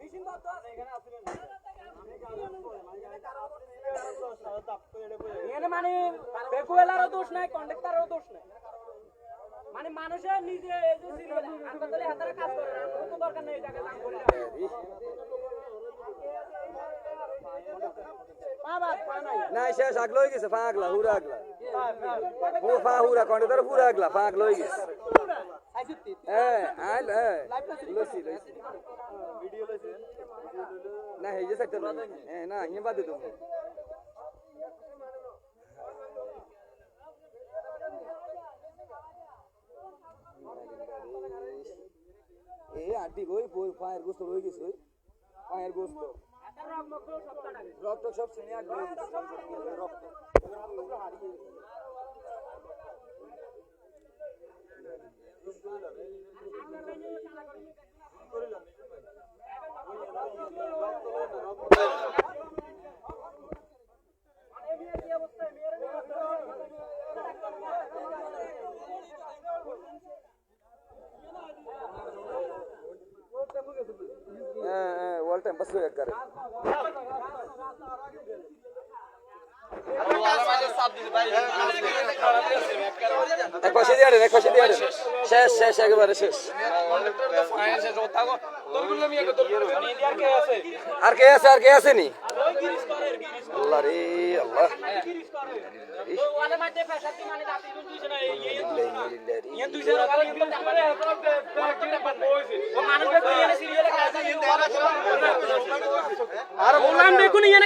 machine বদ্ধ আছে এখানে আসলেন এখানে মানে বেকুয়েলারও দোষ নাই কন্ডাক্টরেরও দোষ নাই মানে মানুষের নিজে এই যে সিরিয়াল হাসপাতালে হাতারে কাজ করে না কোনো দরকার নেই টাকা দাম করে না শেষ আগ লই গেছে ফাগলা হুরা আগলা ও ফা হুরা কন্ডাক্টর পুরা আগলা ফাগ লই গেছে আইল লইছি ভিডিও লইছি না হে যে সেক্টর না হিয়া বাদ দিও এ আড্ডি কই ফায়ার গোস্ত লই গেছে ফায়ার গোস্ত রক্ত সব ছিনে আগ রক্ত ऑल टाइम बस एक करे एक पासे दिया शेष शेष একবারে শেষ কন্ডাক্টর তো ফাইন শেষ হতা গো দরগুলো মিয়া কো দরগুলো ইন্ডিয়ার কে আছে আর কে আছে নি আল্লাহ রে আল্লাহ তো ওয়ালে মাঝে ফেসাতি মানে দাঁতি দুইছে না এই ইয়ে দুইছে না ও মানুষ বে সিরিয়ালে কাজ আর ওলাম দেখুন ইয়ে